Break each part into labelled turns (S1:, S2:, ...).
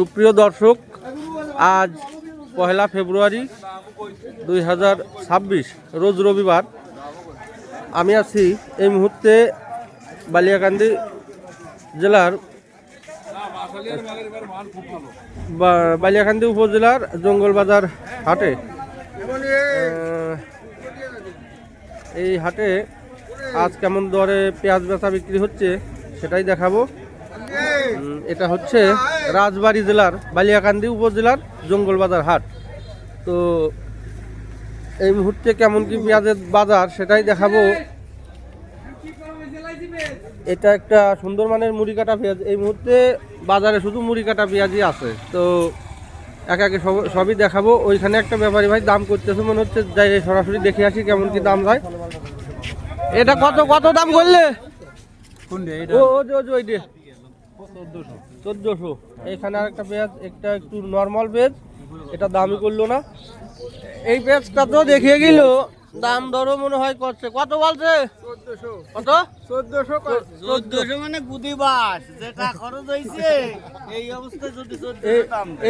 S1: সুপ্রিয় দর্শক, আজ 1 ফেব্রুয়ারি 2026 রোজ রবিবার। আমি আছি এই মুহূর্তে বালিয়াকান্দি জেলার বালিয়াকান্দি উপজেলার জঙ্গলবাজার হাটে। এই হাটে আজ কেমন দরে পেঁয়াজ বেচা বিক্রি হচ্ছে সেটাই দেখাবো। এটা হচ্ছে রাজবাড়ী জেলার বালিয়াকান্দি উপজেলার জঙ্গলবাজার হাট। তো এই মুহূর্তে কেমন কি পেঁয়াজের বাজার সেটাই দেখাবো। এটা একটা সুন্দর মানের মুড়ি কাটা পেঁয়াজ। এই মুহূর্তে বাজারে শুধু মুড়ি কাটা পেঁয়াজই আছে। তো একে একে সবই দেখাবো। ওইখানে একটা ব্যাপারী ভাই দাম করতেছে, মনে হচ্ছে যাই সরাসরি দেখে আসি কেমন কি দাম যায়। এটা কত কত দাম করলে? 1400। এখানে আর একটা পেঁয়াজ, একটা একটু নর্মাল পেঁয়াজ, এটা দামই করলো না। এই পেঁয়াজটা তো দেখিয়ে গেল, দাম দরও মনে হয় করছে। কত বলছে? 1400
S2: মানে গুদি বাস যেটা খরচ হইছে এই অবস্থায় যদি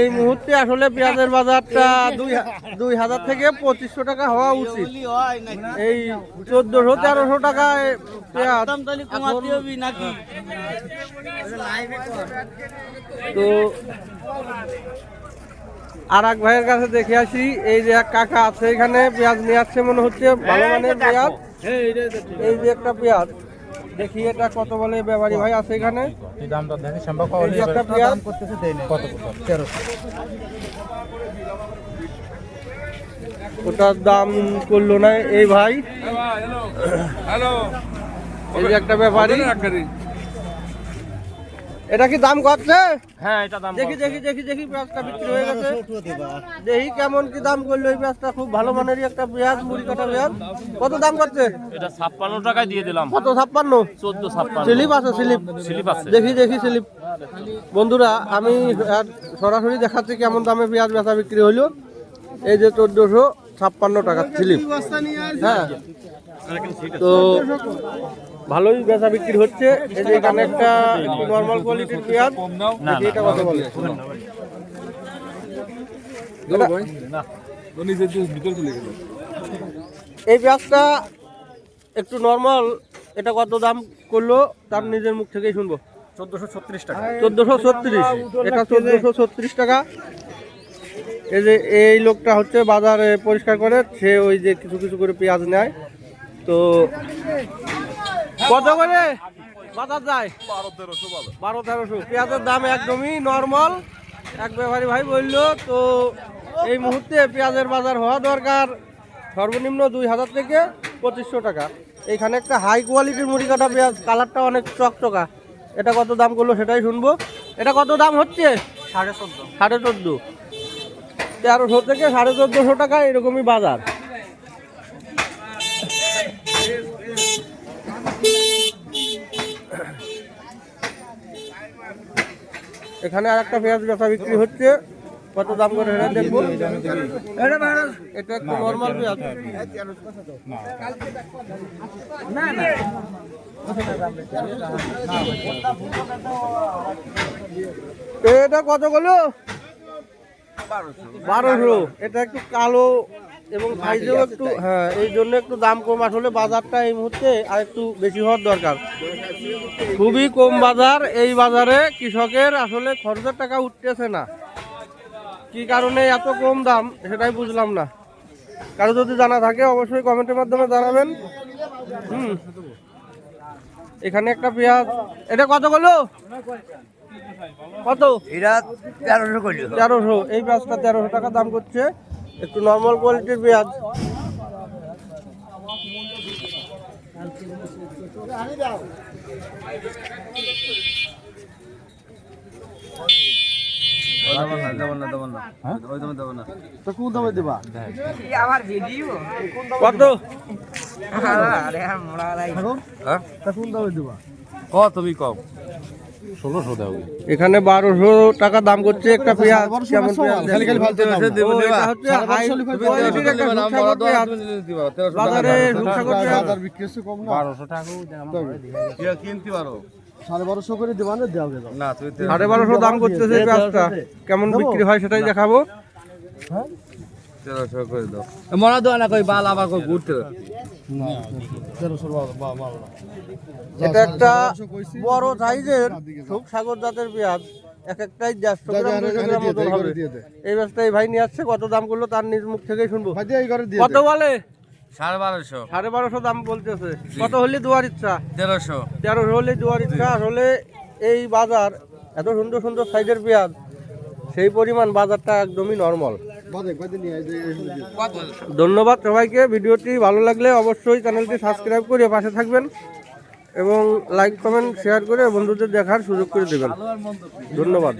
S1: এই মুহূর্তে আসলে পেঁয়াজের বাজারটা 2000 থেকে 2500 টাকা হওয়া উচিত। এই 1400-1300 টাকায় পেঁয়াজ
S2: নাকি?
S1: তো আর এক ভাইয়ের কাছে দেখে আসি। এই যে এক কাকা আছে এখানে, পেঁয়াজ নিয়ে আসছে মনে হচ্ছে ভালো মানের পেঁয়াজ। এই যে একটা পেঁয়াজ, দেখি এটা কত বলে ব্যাপারী ভাই আছে এখানে। একটা পেঁয়াজ ওটার দাম করলো না এই ভাই। এই যে একটা ব্যাপারী, এটা কি দাম করছে?
S2: হ্যাঁ, এটা দাম
S1: দেখি পেঁয়াজটা বিক্রি হয়ে গেছে। দেখি কেমন কি দাম করলো এই পেঁয়াজটা। খুব ভালো মানেরই একটা পেঁয়াজ, মুড়ি কাটা পেঁয়াজ। কত দাম করছে?
S2: এটা 56 টাকায় দিয়ে দিলাম।
S1: কত? 56?
S2: 1456
S1: স্লিপ আছে? স্লিপ আছে, দেখি স্লিপ। বন্ধুরা, আমি সরাসরি দেখাচ্ছি কেমন দামে পেঁয়াজ বেচা বিক্রি হইলো। এই যে 1456 টাকা স্লিপ। হ্যাঁ, তো ভালোই বেচা বিক্রি হচ্ছে। এই যে এখানে একটা নর্মাল কোয়ালিটির পেঁয়াজ, এটা কত বলে? এই পেঁয়াজটা একটু নর্মাল, এটা কত দাম করলো তার নিজের মুখ থেকেই শুনবো।
S2: 1436 টাকা।
S1: 1436, এটা 1436 টাকা। এই যে এই লোকটা হচ্ছে বাজারে পরিষ্কার করে, সে ওই যে কিছু কিছু করে পেঁয়াজ নেয়। তো কত করে বাজার যায়? 12-1300। পেঁয়াজের দাম একদমই নর্মাল, এক ব্যাপারী ভাই বললো। তো এই মুহূর্তে পেঁয়াজের বাজার হওয়া দরকার সর্বনিম্ন 2000 থেকে 2500 টাকা। এইখানে একটা হাই কোয়ালিটির মুড়ি কাটা পেঁয়াজ, কালারটা অনেক চকচকা। এটা কত দাম করলো সেটাই শুনবো। এটা কত দাম হচ্ছে? 1450। 1300 থেকে 1450 টাকা, এরকমই বাজার। এখানে আর একটা পেঁয়াজ বেচা বিক্রি হচ্ছে, কত দাম করে সেটা দেখবো। এটা একটু নর্মাল পেঁয়াজ। এটা কত গুলো? 1200। এটা একটু কালো এবং সাইজেও একটু, হ্যাঁ, এই জন্য একটু দাম কম। আসলে বাজারটা এই মুহূর্তে আর একটু বেশি হওয়ার দরকার। খুবই কম বাজার। এই বাজারে কৃষকের আসলে খরচের টাকা উঠতেছে না। কি কারণে এত কম দাম সেটাই বুঝলাম না। কারো যদি জানা থাকে অবশ্যই কমেন্টের মাধ্যমে জানাবেন। এখানে একটা পেঁয়াজ, এটা কত গুলো? কত?
S2: এটা 1300।
S1: এই পেঁয়াজটা 1300 টাকা দাম করছে, একটু নর্মাল কোয়ালিটির পেঁয়াজ। কত?
S2: তুমি কম 1600 দাও।
S1: এখানে 1200 টাকা দাম করছে একটা পেঁয়াজ। কেমন পেঁয়াজ? বাজারে 1200 টাকা কিনতে পারো।
S3: 1250 করে দিবানে দেওয়া গেল
S2: না তুই
S1: 1250 দাম করতেছে পেঁয়াজটা, কেমন বিক্রি হয় সেটাই দেখাবো।
S3: হ্যাঁ
S2: 1300 করে দাও মনে দাও না কই বাল আবার কই ঘুরতে
S3: না 1300 মাল না
S1: এটা একটা বড় সাইজের সাগর জাতের পেঁয়াজ, এক একটাই 150 গ্রাম 200 গ্রাম মতন হবে। এই ব্যবসায়ী ভাই নিয়ে আসছে, কত দাম করলো তার নিজ মুখ থেকেই শুনবো। কত বলে?
S2: 1250
S1: 1250 দাম বলতেছে। কত হলে দেওয়ার ইচ্ছা? 1300 হলে দেওয়ার ইচ্ছা। আসলে এই বাজার এত সুন্দর সুন্দর সাইজের পেঁয়াজ, সেই পরিমাণ বাজারটা একদমই নর্মাল। ধন্যবাদ সবাইকে। ভিডিওটি ভালো লাগলে অবশ্যই চ্যানেলটি সাবস্ক্রাইব করে পাশে থাকবেন এবং লাইক কমেন্ট শেয়ার করে বন্ধুদের দেখার সুযোগ করে দেবেন। ধন্যবাদ।